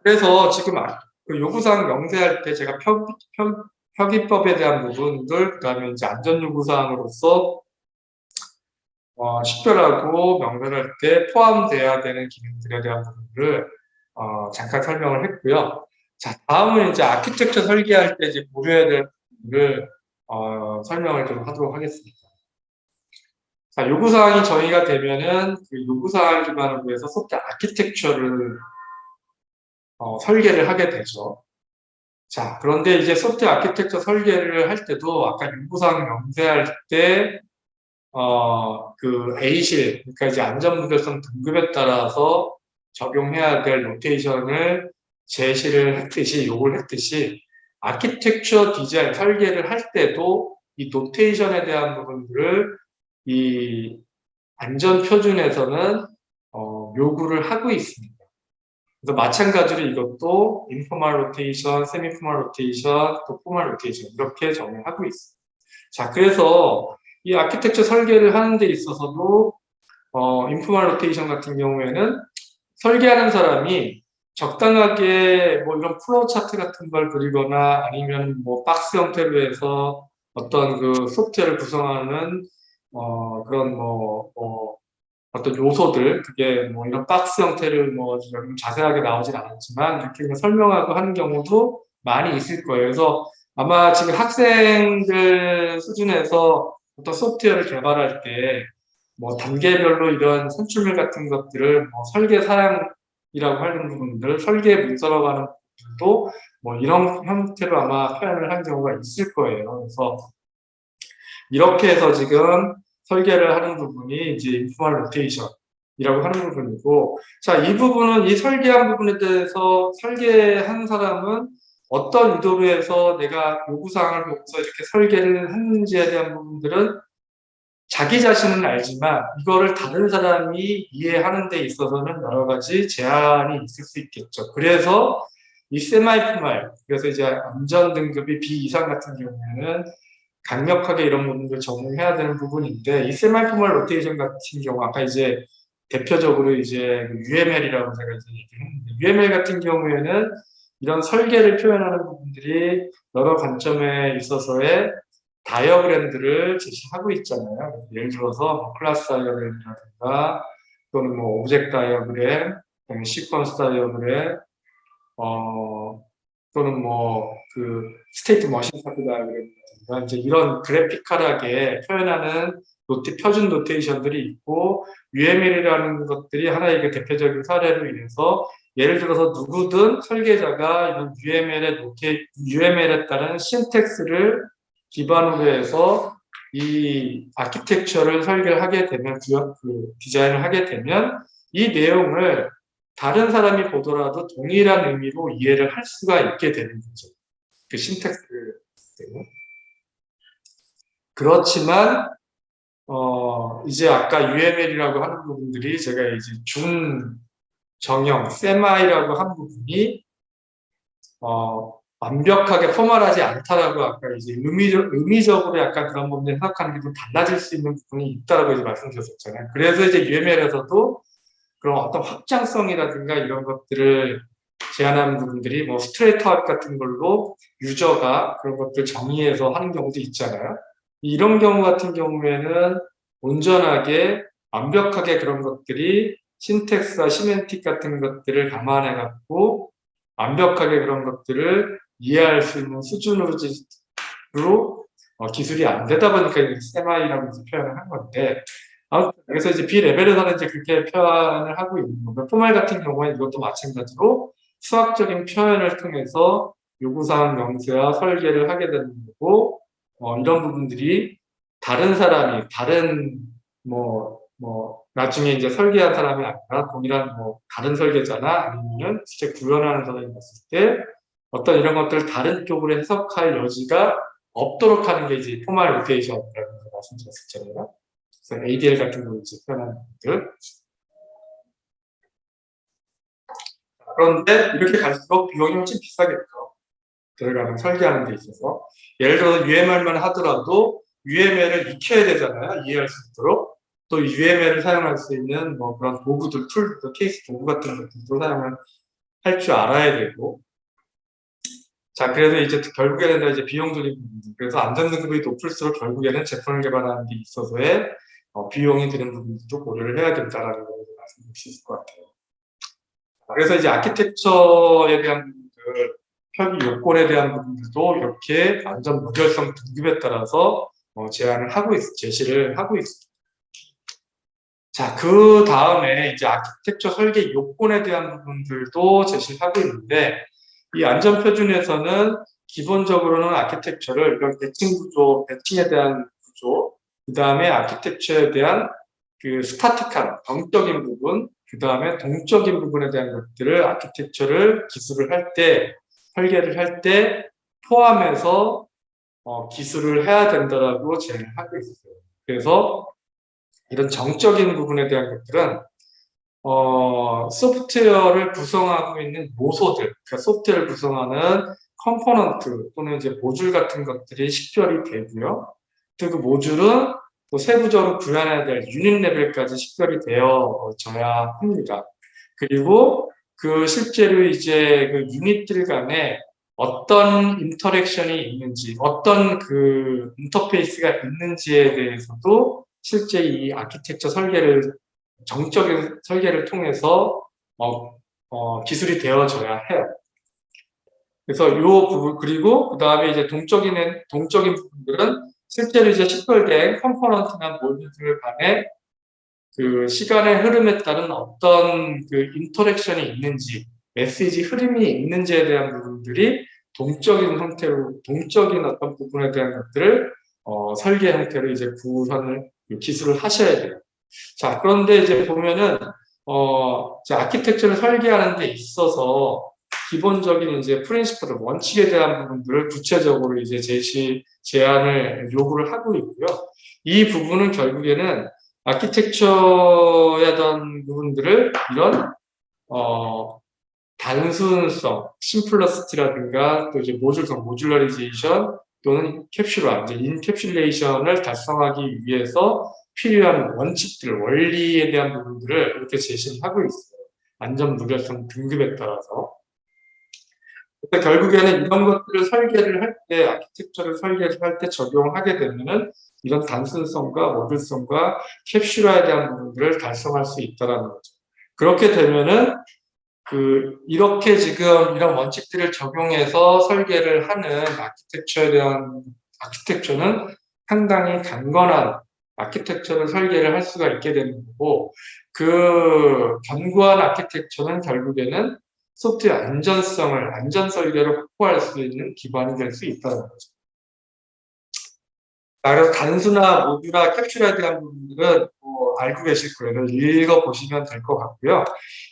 그래서 지금 그 요구사항 명세할 때 제가 표기법에 대한 부분들, 그 다음에 이제 안전요구사항으로서 식별하고 명세할 때 포함돼야 되는 기능들에 대한 부분들을 잠깐 설명을 했고요. 자, 다음은 이제 아키텍처 설계할 때 이제 고려해야 될 부분을 설명을 좀 하도록 하겠습니다. 자, 요구사항이 정의가 되면은 그 요구사항 기반으로 해서 소프트웨어 아키텍처를 설계를 하게 되죠. 자, 그런데 이제 소프트웨어 아키텍처 설계를 할 때도 아까 요구사항 명세할 때 그 A실, 그러니까 이제 안전무결성 등급에 따라서 적용해야 될 노테이션을 제시를 했듯이, 요구를 했듯이, 아키텍처 디자인, 설계를 할 때도 이 노테이션에 대한 부분들을 이 안전표준에서는 요구를 하고 있습니다. 그래서 마찬가지로 이것도 인포멀 로테이션, 세미 포멀 로테이션, 또 포멀 로테이션 이렇게 정의하고 있습니다. 자, 그래서 이 아키텍처 설계를 하는 데 있어서도 인포멀 로테이션 같은 경우에는 설계하는 사람이 적당하게 뭐 이런 플로우 차트 같은 걸 그리거나 아니면 뭐 박스 형태로 해서 어떤 그 소프트웨어를 구성하는 그런 어떤 요소들, 그게 뭐 이런 박스 형태를 뭐 자세하게 나오진 않았지만 이렇게 설명하고 하는 경우도 많이 있을 거예요. 그래서 아마 지금 학생들 수준에서 어떤 소프트웨어를 개발할 때 뭐 단계별로 이런 산출물 같은 것들을 뭐 설계 사양이라고 하는 부분들, 설계 문서라고 하는 부분들도 뭐 이런 형태로 아마 표현을 한 경우가 있을 거예요. 그래서 이렇게 해서 지금 설계를 하는 부분이 이제 인포멀 로테이션이라고 하는 부분이고, 자, 이 부분은 이 설계한 부분에 대해서 설계한 사람은 어떤 의도로 해서 내가 요구사항을 보고서 이렇게 설계를 했는지에 대한 부분들은 자기 자신은 알지만 이거를 다른 사람이 이해하는 데 있어서는 여러 가지 제한이 있을 수 있겠죠. 그래서 이 세마이포멀, 그래서 이제 안전 등급이 B 이상 같은 경우에는 강력하게 이런 부분을 적용해야 되는 부분인데, 이 세마이포멀 로테이션 같은 경우, 아까 이제 대표적으로 이제 UML이라고 제가 이제 얘기했는데, UML 같은 경우에는 이런 설계를 표현하는 부분들이 여러 관점에 있어서의 다이어그램들을 제시하고 있잖아요. 예를 들어서 뭐 클래스 다이어그램이라든가 또는 뭐 오브젝트 다이어그램, 시퀀스 다이어그램, 또는 뭐 그 스테이트 머신 차트 다이어그램이라든가 이제 이런 그래픽컬하게 표현하는 표준 노테이션들이 있고, UML이라는 것들이 하나의 그 대표적인 사례로 인해서 예를 들어서 누구든 설계자가 이런 UML에 따른 신텍스를 기반으로 해서 이 아키텍처를 설계를 하게 되면, 그 디자인을 하게 되면 이 내용을 다른 사람이 보더라도 동일한 의미로 이해를 할 수가 있게 되는 거죠. 그 신텍스를 때문에. 그렇지만 이제 아까 UML이라고 하는 부분들이 제가 이제 정형, 세마이라고 한 부분이 완벽하게 포멀하지 않다라고 아까 이제 의미적으로 약간 그런 부분을 해석하는 게 좀 달라질 수 있는 부분이 있다라고 이제 말씀드렸잖아요. 그래서 이제 UML에서도 그런 어떤 확장성이라든가 이런 것들을 제한하는 부분들이 뭐 스트레이트아웃 같은 걸로 유저가 그런 것들 정의해서 하는 경우도 있잖아요. 이런 경우 같은 경우에는 온전하게 완벽하게 그런 것들이 신텍스와 시멘틱 같은 것들을 감안해 갖고 완벽하게 그런 것들을 이해할 수 있는 수준으로 기술이 안 되다 보니까 세마이라고 표현을 한 건데, 그래서 이제 B레벨에서는 이제 그렇게 표현을 하고 있는 거고, 포말 같은 경우에는 이것도 마찬가지로 수학적인 표현을 통해서 요구사항 명세와 설계를 하게 되는 거고, 이런 부분들이 다른 사람이, 나중에 이제 설계한 사람이 아니라 동일한 다른 설계자나 아니면 실제 구현하는 사람이 봤을 때 어떤 이런 것들을 다른 쪽으로 해석할 여지가 없도록 하는 게 이제 포멀 로테이션이라고 말씀드렸었잖아요. 그래서 ADL 같은 걸 이제 표현하는 것들. 그런데 이렇게 갈수록 비용이 훨씬 비싸겠죠. 들어가는 설계하는 데 있어서. 예를 들어서 UML만 하더라도 UML을 익혀야 되잖아요. 이해할 수 있도록. 또 UML을 사용할 수 있는 뭐 그런 도구들, 툴, 케이스 도구 같은 것들도 사용을 할 줄 알아야 되고, 자, 그래서 이제 결국에는 이제 비용적인 부분들. 그래서 안전등급이 높을수록 결국에는 제품을 개발하는 데 있어서의 비용이 드는 부분도 고려를 해야 된다라는 걸 말씀드릴 수 있을 것 같아요. 그래서 이제 아키텍처에 대한 부분들, 협의 요건에 대한 부분들도 이렇게 안전 무결성 등급에 따라서 제시를 하고 있습니다. 자, 그 다음에 이제 아키텍처 설계 요건에 대한 부분들도 제시를 하고 있는데, 이 안전표준에서는 기본적으로는 아키텍처를 이런 대칭 구조, 대칭에 대한 구조, 그 다음에 아키텍처에 대한 그 스타틱한 정적인 부분, 그 다음에 동적인 부분에 대한 것들을 아키텍처를 기술을 할 때, 설계를 할 때 포함해서 기술을 해야 된다라고 제안을 하고 있어요. 그래서 이런 정적인 부분에 대한 것들은 소프트웨어를 구성하고 있는 요소들, 그러니까 소프트웨어를 구성하는 컴포넌트 또는 이제 모듈 같은 것들이 식별이 되고요. 또 그 모듈은 또 세부적으로 구현해야 될 유닛 레벨까지 식별이 되어져야 합니다. 그리고 그 실제로 이제 그 유닛들 간에 어떤 인터랙션이 있는지, 어떤 그 인터페이스가 있는지에 대해서도 실제 이 아키텍처 설계를 정적인 설계를 통해서 기술이 되어져야 해요. 그래서 이 부분, 그리고 그 다음에 이제 동적인 부분들은 실제로 이제 식별된 컴포넌트나 모듈들 간에 그 시간의 흐름에 따른 어떤 그 인터랙션이 있는지, 메시지 흐름이 있는지에 대한 부분들이 동적인 형태로, 동적인 어떤 부분에 대한 것들을 설계 형태로 이제 기술을 하셔야 돼요. 자, 그런데 이제 보면은, 아키텍처를 설계하는 데 있어서 기본적인 이제 프린시플, 원칙에 대한 부분들을 구체적으로 이제 제안을 요구를 하고 있고요. 이 부분은 결국에는 아키텍처에 대한 부분들을 이런, 단순성, 심플러시티라든가 또 이제 모듈성, 모듈러리제이션 또는 캡슐화, 이제 인캡슐레이션을 달성하기 위해서 필요한 원칙들, 원리에 대한 부분들을 이렇게 제시를 하고 있어요. 안전 무결성 등급에 따라서. 그래서 결국에는 이런 것들을 설계를 할 때, 아키텍처를 설계를 할 때 적용하게 되면은 이런 단순성과 모듈성과 캡슐화에 대한 부분들을 달성할 수 있다는 거죠. 그렇게 되면은 이렇게 지금 이런 원칙들을 적용해서 설계를 하는 아키텍처에 대한 아키텍처는 상당히 강건한 아키텍처를 설계를 할 수가 있게 되는 거고, 그 견고한 아키텍처는 결국에는 소프트웨어 안전 설계를 확보할 수 있는 기반이 될 수 있다는 거죠. 그래서 단수나 모듈화 캡슐에 대한 부분들은 알고 계실 거예요. 읽어보시면 될 것 같고요.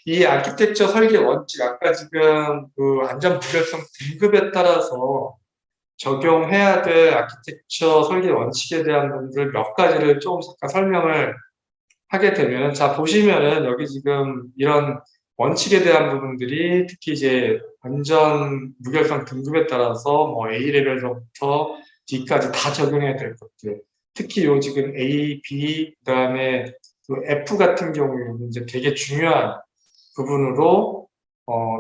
이 아키텍처 설계 원칙, 아까 지금 그 안전 무결성 등급에 따라서 적용해야 될 아키텍처 설계 원칙에 대한 부분들 몇 가지를 조금 잠깐 설명을 하게 되면, 자, 보시면은 여기 지금 이런 원칙에 대한 부분들이 특히 이제 안전 무결성 등급에 따라서 뭐 A 레벨부터 D까지 다 적용해야 될 것들. 특히 요 지금 A, B, 그다음에 F 같은 경우에는 이제 되게 중요한 부분으로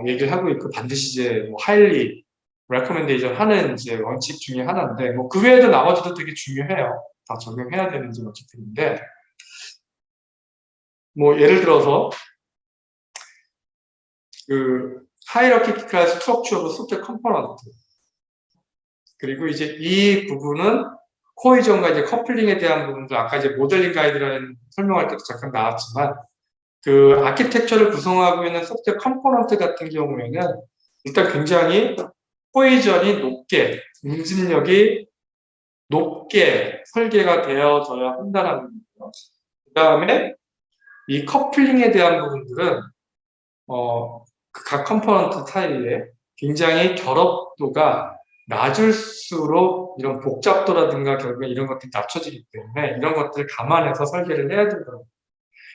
얘기를 하고 있고, 반드시 이제 뭐 highly recommendation 하는 이제 원칙 중에 하나인데, 뭐 그 외에도 나머지도 되게 중요해요. 다 적용해야 되는 원칙들인데, 뭐 예를 들어서 그 hierarchical structure of software component, 그리고 이제 이 부분은 코이전과 이제 커플링에 대한 부분도 아까 이제 모델링 가이드라는 설명할 때도 잠깐 나왔지만, 그 아키텍처를 구성하고 있는 소프트웨어 컴포넌트 같은 경우에는 일단 굉장히 코이전이 높게, 응집력이 높게 설계가 되어져야 한다는 거죠. 그 다음에 이 커플링에 대한 부분들은 각 컴포넌트 사이에 굉장히 결합도가 낮을수록 이런 복잡도라든가 결국에 이런 것들이 낮춰지기 때문에 이런 것들을 감안해서 설계를 해야 된다고.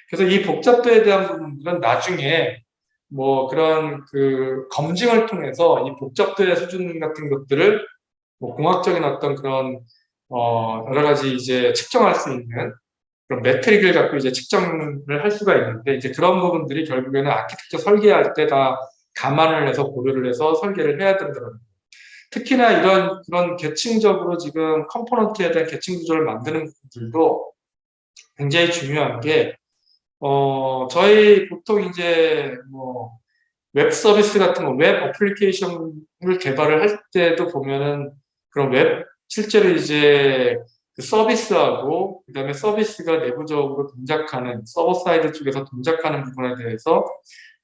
그래서 이 복잡도에 대한 부분들은 나중에 뭐 그런 그 검증을 통해서 이 복잡도의 수준 같은 것들을 뭐 공학적인 어떤 그런 여러 가지 이제 측정할 수 있는 그런 매트릭을 갖고 이제 측정을 할 수가 있는데, 이제 그런 부분들이 결국에는 아키텍처 설계할 때 다 감안을 해서 고려를 해서 설계를 해야 된다는 거예요. 특히나 그런 계층적으로 지금 컴포넌트에 대한 계층 구조를 만드는 분들도 굉장히 중요한 게, 저희 보통 이제 뭐 웹 서비스 같은 거, 웹 어플리케이션을 개발을 할 때도 보면은 그런 실제로 이제 그 서비스하고 그다음에 서비스가 내부적으로 동작하는 서버 사이드 쪽에서 동작하는 부분에 대해서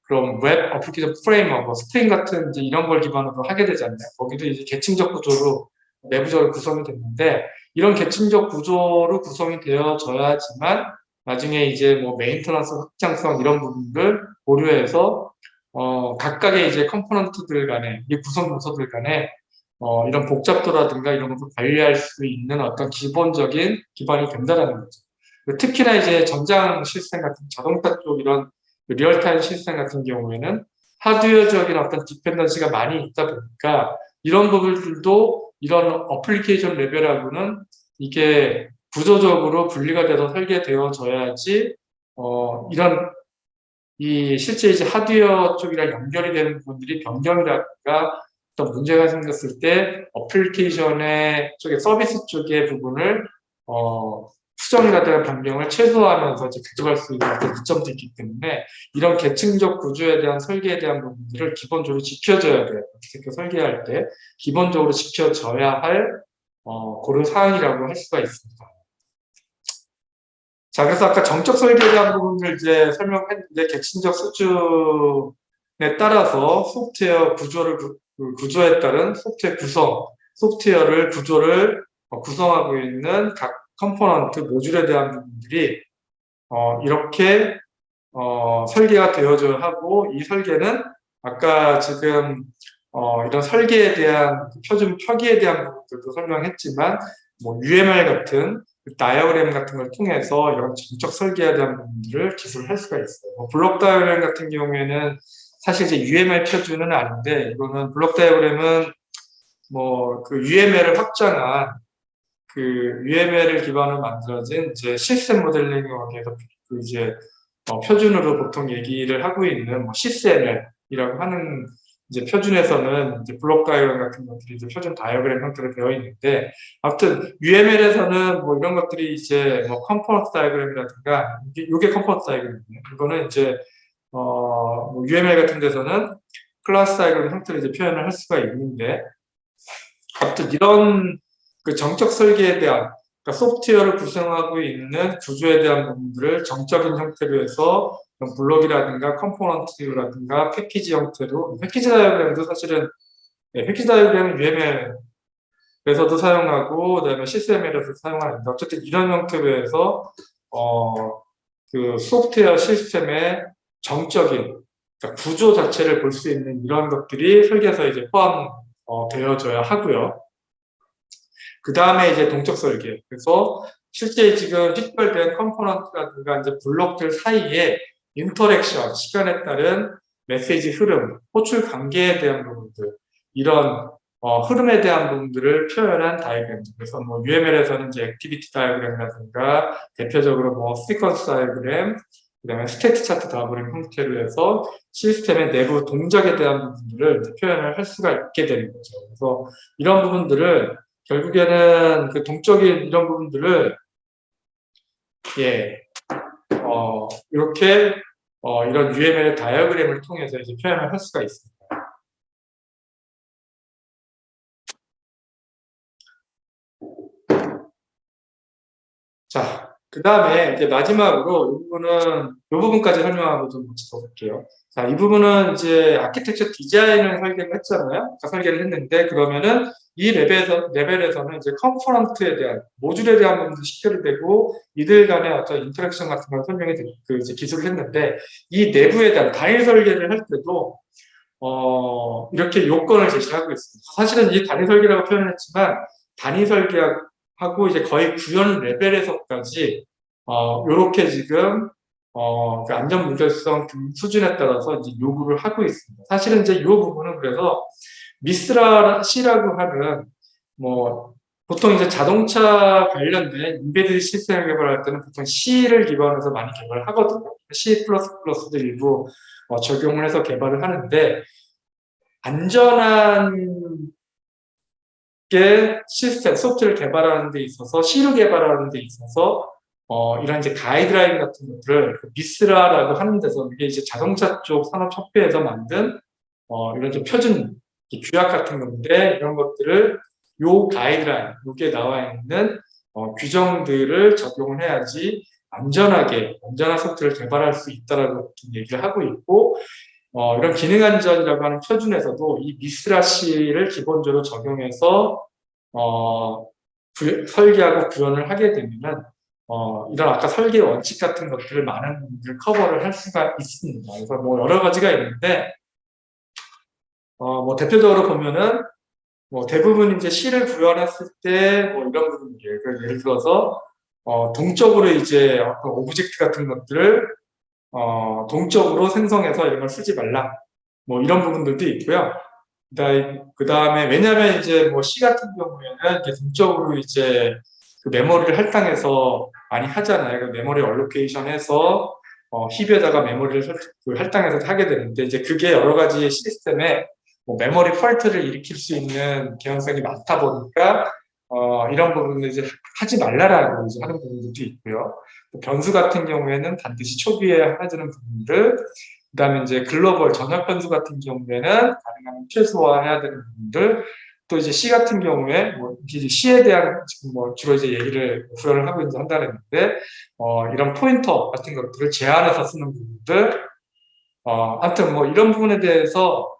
그런 웹 어플리케이션 프레임워크, 스프링 같은 이제 이런 걸 기반으로 하게 되잖아요. 거기도 이제 계층적 구조로 내부적으로 구성이 됐는데 이런 계층적 구조로 구성이 되어져야지만 나중에 이제 뭐 메인터넌스 확장성 이런 부분들 고려해서 각각의 이제 컴포넌트들 간에 이 구성 요소들 간에 이런 복잡도라든가 이런 것을 관리할 수 있는 어떤 기본적인 기반이 된다라는 거죠. 특히나 이제 전장 시스템 같은 자동차 쪽 이런 리얼타임 시스템 같은 경우에는 하드웨어적인 어떤 디펜던시가 많이 있다 보니까 이런 부분들도 이런 어플리케이션 레벨하고는 이게 구조적으로 분리가 돼서 설계되어져야지 이런 이 실제 이제 하드웨어 쪽이랑 연결이 되는 부분들이 변경이라든가 어떤 문제가 생겼을 때 어플리케이션의 쪽에 서비스 쪽의 부분을 수정이라든가 변경을 최소화하면서 이제 가져갈 수 있는 어떤 이점도 있기 때문에 이런 계층적 구조에 대한 설계에 대한 부분들을 기본적으로 지켜줘야 돼요. 어떻게 설계할 때 기본적으로 지켜져야 할 그런 사항이라고 할 수가 있습니다. 자, 그래서 아까 정적 설계에 대한 부분을 이제 설명했는데 계층적 수준에 따라서 소프트웨어 구조에 따른 소프트웨어 소프트웨어를 구조를 구성하고 있는 각 컴포넌트 모듈에 대한 부분들이 이렇게 설계가 되어져야 하고 이 설계는 아까 지금 이런 설계에 대한 표기에 대한 부분들도 설명했지만 뭐 UML 같은 다이어그램 같은 걸 통해서 이런 정적 설계에 대한 부분들을 기술할 수가 있어요. 블록 다이어그램 같은 경우에는 사실 이제 UML 표준은 아닌데 이거는 블록 다이어그램은 뭐 그 UML을 확장한 그 UML을 기반으로 만들어진 이제 시스템 모델링에서 그 이제 표준으로 보통 얘기를 하고 있는 뭐 CSML이라고 하는 이제 표준에서는 이제 블록 다이어그램 같은 것들이 이제 표준 다이어그램 형태로 되어 있는데 아무튼 UML에서는 뭐 이런 것들이 이제 뭐 컴포넌트 다이어그램이라든가 이게 컴포넌트 다이어그램이에요. 이거는 이제 뭐 UML 같은 데서는 클래스 다이어그램 형태로 이제 표현을 할 수가 있는데 아무튼 이런 그 정적 설계에 대한 그러니까 소프트웨어를 구성하고 있는 구조에 대한 부분들을 정적인 형태로 해서 블록이라든가 컴포넌트라든가 패키지 형태로 패키지 다이어그램도 사실은 패키지 다이어그램은 UML에서도 사용하고 그다음에 CSML에서 사용하는데 어쨌든 이런 형태로 해서 그 소프트웨어 시스템의 정적인 그러니까 구조 자체를 볼 수 있는 이런 것들이 설계에서 이제 포함되어져야 하고요. 그 다음에 이제 동적 설계. 그래서 실제 지금 식별된 컴포넌트라든가 이제 블록들 사이에 인터랙션, 시간에 따른 메시지 흐름, 호출 관계에 대한 부분들, 이런 흐름에 대한 부분들을 표현한 다이어그램. 그래서 뭐 UML에서는 이제 액티비티 다이어그램이라든가 대표적으로 뭐 시퀀스 다이어그램, 그다음에 스테이트 차트 다이어그램 형태로 해서 시스템의 내부 동작에 대한 부분들을 표현을 할 수가 있게 되는 거죠. 그래서 이런 부분들을 결국에는 그 동적인 이런 부분들을 이렇게 이런 UML 다이어그램을 통해서 이제 표현을 할 수가 있습니다. 자, 그 다음에 이제 마지막으로 이 부분까지 설명하고 좀 짚어볼게요. 자, 이 부분은 이제 아키텍처 디자인을 설계를 했잖아요. 설계를 했는데 그러면은 이 레벨에서는 이제 컴포넌트에 대한 모듈에 대한 부분도 식별이 되고 이들 간의 어떤 인터랙션 같은 걸 설명이 그 이제 기술을 했는데 이 내부에 대한 단일 설계를 할 때도 이렇게 요건을 제시하고 있습니다. 사실은 이 단위 설계라고 표현했지만 단위 설계하고 이제 거의 구현 레벨에서까지 이렇게 지금 그 안전 무결성 수준에 따라서 이제 요구를 하고 있습니다. 사실은 이제 이 부분은 그래서 미스라 C라고 하는 뭐 보통 이제 자동차 관련된 인베디드 시스템 개발할 때는 보통 C를 기반으로 해서 많이 개발을 하거든요. C++도 일부 적용을 해서 개발을 하는데 안전한 게 시스템, 소프트웨어를 개발하는 데 있어서, C를 개발하는 데 있어서, 이런 이제 가이드라인 같은 것들을 미스라라고 하는 데서, 이게 이제 자동차 쪽 산업협회에서 만든, 이런 좀 표준, 규약 같은 건데, 이런 것들을 요 가이드라인, 요게 나와 있는, 규정들을 적용을 해야지 안전하게, 안전한 소프트웨어를 개발할 수 있다라고 얘기를 하고 있고, 이런 기능 안전이라고 하는 표준에서도 이 미스라 C를 기본적으로 적용해서 설계하고 구현을 하게 되면은 이런 아까 설계 원칙 같은 것들을 많은 분들 커버를 할 수가 있습니다. 그래서 뭐 여러 가지가 있는데 뭐 대표적으로 보면은 뭐 대부분 이제 C를 구현했을 때 뭐 이런 부분이에요. 예를 들어서 동적으로 이제 어떤 오브젝트 같은 것들을 동적으로 생성해서 이런 걸 쓰지 말라. 뭐 이런 부분들도 있고요. 그 다음에, 왜냐면 이제 뭐 C 같은 경우에는 동적으로 이제 그 메모리를 할당해서 많이 하잖아요. 그 메모리 얼로케이션 해서, 힙에다가 메모리를 할당해서 하게 되는데, 이제 그게 여러 가지 시스템에 뭐 메모리 펄트를 일으킬 수 있는 개연성이 많다 보니까, 이런 부분을 이제 하지 말라라고 이제 하는 부분들도 있고요. 또 변수 같은 경우에는 반드시 초기에 해주는 부분들, 그 다음에 이제 글로벌 전역 변수 같은 경우에는 가능하면 최소화해야 되는 부분들, 또 이제 C 같은 경우에 뭐 이제 C에 대한 지금 뭐 주로 이제 얘기를 구현을 하고 이제 한다는 건데, 이런 포인터 같은 것들을 제한해서 쓰는 부분들, 하여튼 뭐 이런 부분에 대해서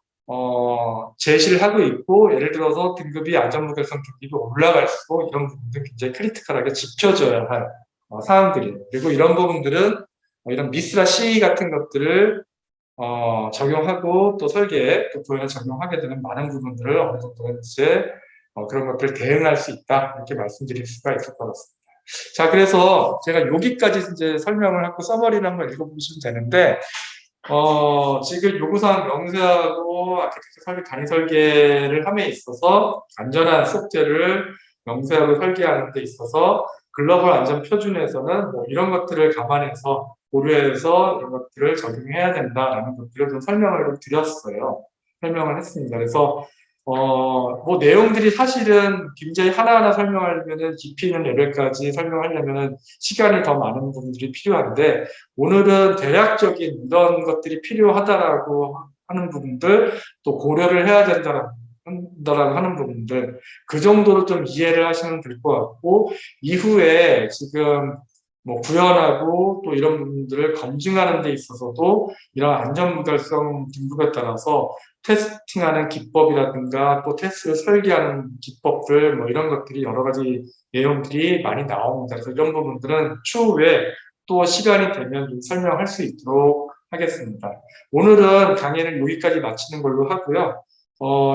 제시를 하고 있고, 예를 들어서 등급이 안전모델성 등급이 올라갈수록 이런 부분들 굉장히 크리티컬하게 지켜져야 할 사항들이에요. 그리고 이런 부분들은 이런 미스라 C 같은 것들을 적용하고 또 설계에 또 구현에 적용하게 되는 많은 부분들을 어느 정도 이제 그런 것들을 대응할 수 있다 이렇게 말씀드릴 수가 있을 것 같습니다. 자, 그래서 제가 여기까지 이제 설명을 하고 서머리를 한번 읽어보시면 되는데 지금 요구사항 명세하고 아키텍처 설계 단위 설계를 함에 있어서 안전한 소프트웨어를 명세하고 설계하는 데 있어서 글로벌 안전 표준에서는 뭐 이런 것들을 감안해서 고려해서 이런 것들을 적용해야 된다라는 것들을 좀 설명을 좀 드렸어요. 설명을 했습니다. 그래서 뭐 내용들이 사실은 굉장히 하나하나 설명하려면은 깊이 있는 레벨까지 설명하려면은 시간이 더 많은 부분들이 필요한데, 오늘은 대략적인 이런 것들이 필요하다라고 하는 부분들, 또 고려를 해야 된다라고 하는 부분들, 그 정도로 좀 이해를 하시면 될 것 같고, 이후에 지금 뭐 구현하고 또 이런 부분들을 검증하는 데 있어서도 이런 안전무결성 등급에 따라서 테스팅하는 기법이라든가 또 테스트를 설계하는 기법들 뭐 이런 것들이 여러 가지 내용들이 많이 나옵니다. 그래서 이런 부분들은 추후에 또 시간이 되면 좀 설명할 수 있도록 하겠습니다. 오늘은 강의는 여기까지 마치는 걸로 하고요.